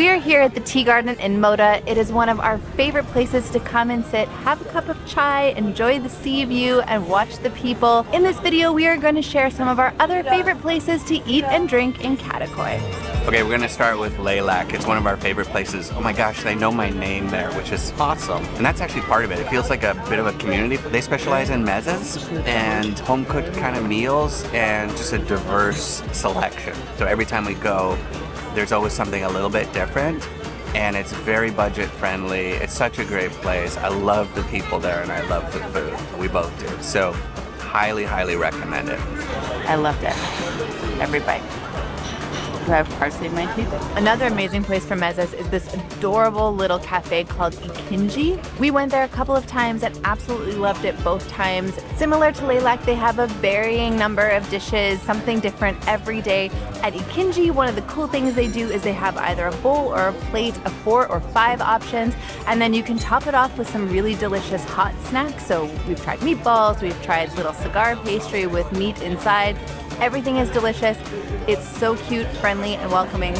We are here at the Tea Garden in Moda. It is one of our favorite places to come and sit, have a cup of chai, enjoy the sea view, and watch the people. In this video, we are going to share some of our other favorite places to eat and drink in Kadiköy. Okay, we're gonna start with Leylak. It's one of our favorite places. Oh my gosh, they know my name there, which is awesome. And that's actually part of it. It feels like a bit of a community. They specialize in mezes and home-cooked kind of meals and just a diverse selection. So every time we go, there's always something a little bit different, and it's very budget friendly. It's such a great place. I love the people there and I love the food. We both do. So highly, highly recommend it. I loved it. Every bite. Do I have parsley in my teeth? Another amazing place for mezes is this adorable little cafe called Ikinci. We went there a couple of times and absolutely loved it both times. Similar to Leylak, they have a varying number of dishes, something different every day. At Ikinci, one of the cool things they do is they have either a bowl or a plate of 4 or 5 options, and then you can top it off with some really delicious hot snacks. So we've tried meatballs, we've tried little cigar pastry with meat inside. Everything is delicious. It's so cute, friendly, and welcoming.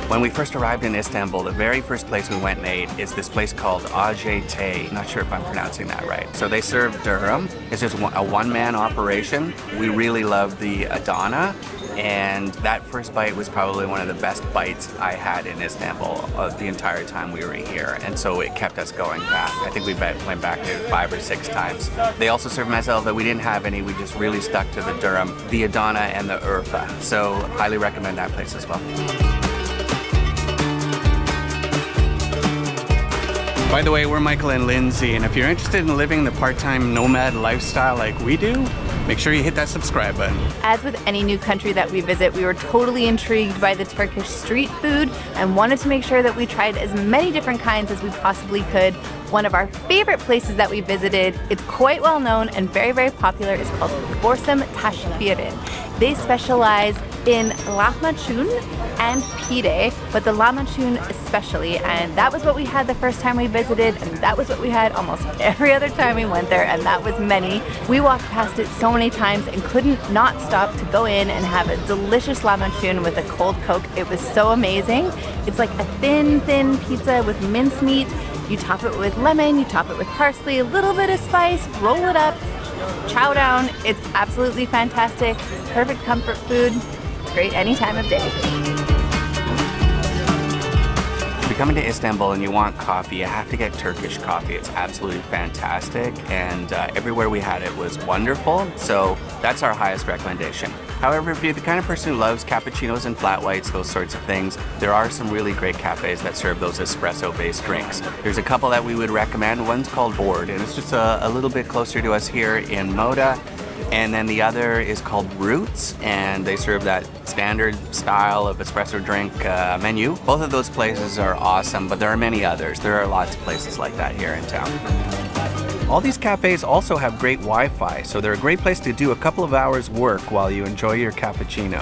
When we first arrived in Istanbul, the very first place we went and ate is this place called A.C.T. Not sure if I'm pronouncing that right. So they serve durum. It's just a one-man operation. We really love the Adana, and that first bite was probably one of the best bites I had in Istanbul the entire time we were here, and so it kept us going back. I think we went back there 5 or 6 times. They also serve meze, but we didn't have any. We just really stuck to the durum, the Adana, and the urfa. So highly recommend that place as well. By the way, we're Michael and Lindsay, and if you're interested in living the part-time nomad lifestyle like we do, make sure you hit that subscribe button. As with any new country that we visit, we were totally intrigued by the Turkish street food and wanted to make sure that we tried as many different kinds as we possibly could. One of our favorite places that we visited, it's quite well known and very, very popular, is called Borsum Taşfirin. They specialize in lahmacun and pide, but the lahmacun especially, and that was what we had the first time we visited, and that was what we had almost every other time we went there, and that was many. We walked past it so many times and couldn't not stop to go in and have a delicious lahmacun with a cold Coke. It was so amazing. It's like a thin pizza with mincemeat. You top it with lemon, you top it with parsley, a little bit of spice, roll it up, chow down. It's absolutely fantastic. Perfect comfort food. It's great any time of day. If you're coming to Istanbul and you want coffee, you have to get Turkish coffee. It's absolutely fantastic, and everywhere we had it was wonderful, so that's our highest recommendation. However, if you're the kind of person who loves cappuccinos and flat whites, those sorts of things, there are some really great cafes that serve those espresso-based drinks. There's a couple that we would recommend. One's called Börd, and it's just a little bit closer to us here in Moda. And then the other is called Roots, and they serve that standard style of espresso drink menu. Both of those places are awesome, but there are many others. There are lots of places like that here in town. All these cafes also have great Wi-Fi, so they're a great place to do a couple of hours work while you enjoy your cappuccino.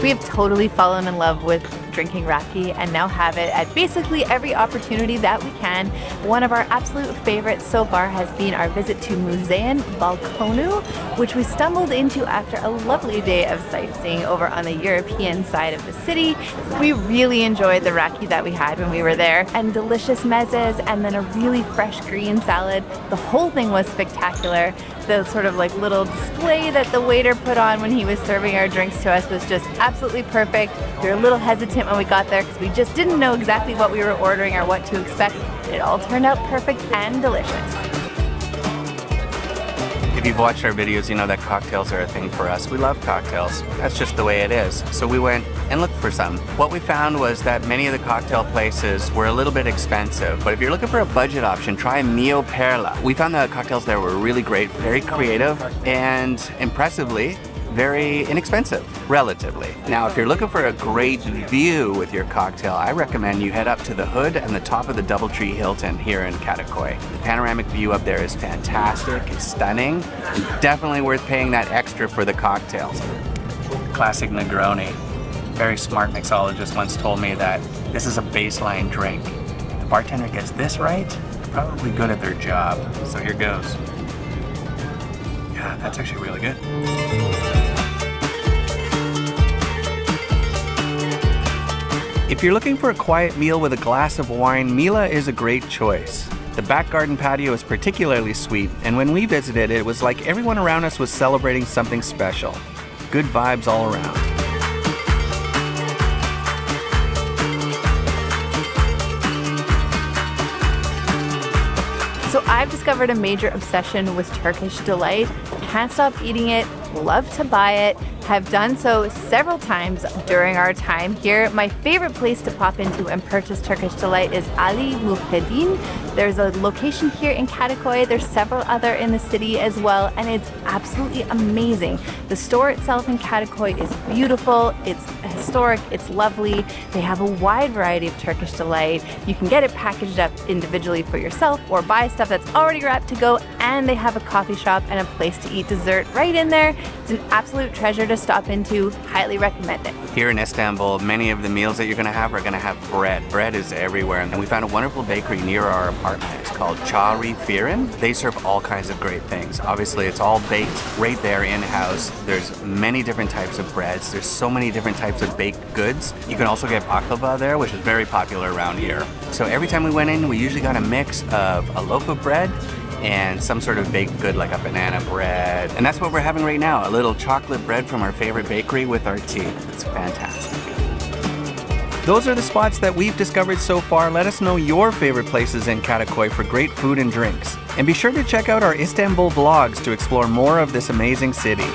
We have totally fallen in love with drinking raki and now have it at basically every opportunity that we can. One of our absolute favorites so far has been our visit to Müzeyyen'in Balkonu, which we stumbled into after a lovely day of sightseeing over on the European side of the city. We really enjoyed the raki that we had when we were there, and delicious mezes, and then a really fresh green salad. The whole thing was spectacular. The sort of like little display that the waiter put on when he was serving our drinks to us was just absolutely perfect. We were a little hesitant when we got there because we just didn't know exactly what we were ordering or what to expect. It all turned out perfect and delicious. If you've watched our videos, you know that cocktails are a thing for us. We love cocktails. That's just the way it is. So we went and looked for some. What we found was that many of the cocktail places were a little bit expensive, but if you're looking for a budget option, try Mila Perla. We found the cocktails there were really great, very creative, and impressively, very inexpensive, relatively. Now, if you're looking for a great view with your cocktail, I recommend you head up to the hood and the top of the Doubletree Hilton here in Kadiköy. The panoramic view up there is fantastic, it's stunning, and definitely worth paying that extra for the cocktails. Classic Negroni. Very smart mixologist once told me that this is a baseline drink. If the bartender gets this right, they're probably good at their job. So here goes. Yeah, that's actually really good. If you're looking for a quiet meal with a glass of wine, Mila is a great choice. The back garden patio is particularly sweet, and when we visited, it was like everyone around us was celebrating something special. Good vibes all around. So I've discovered a major obsession with Turkish delight. Can't stop eating it, love to buy it, have done so several times during our time here. My favorite place to pop into and purchase Turkish delight is Ali Muhiddin. There's a location here in Kadiköy. There's several other in the city as well, and it's absolutely amazing. The store itself in Kadiköy is beautiful, it's historic, it's lovely. They have a wide variety of Turkish delight. You can get it packaged up individually for yourself or buy stuff that's already wrapped to go, and they have a coffee shop and a place to eat dessert right in there. It's an absolute treasure to stop into. Highly recommend it. Here in Istanbul, many of the meals that you're going to have are going to have bread. Bread is everywhere, and we found a wonderful bakery near our apartment. It's called Cağri Firin. They serve all kinds of great things. Obviously, it's all baked right there in-house. There's many different types of breads. There's so many different types of baked goods. You can also get baklava there, which is very popular around here. So every time we went in, we usually got a mix of a loaf of bread and some sort of baked good like a banana bread. And that's what we're having right now, a little chocolate bread from our favorite bakery with our tea. It's fantastic. Those are the spots that we've discovered so far. Let us know your favorite places in Kadiköy for great food and drinks. And be sure to check out our Istanbul vlogs to explore more of this amazing city.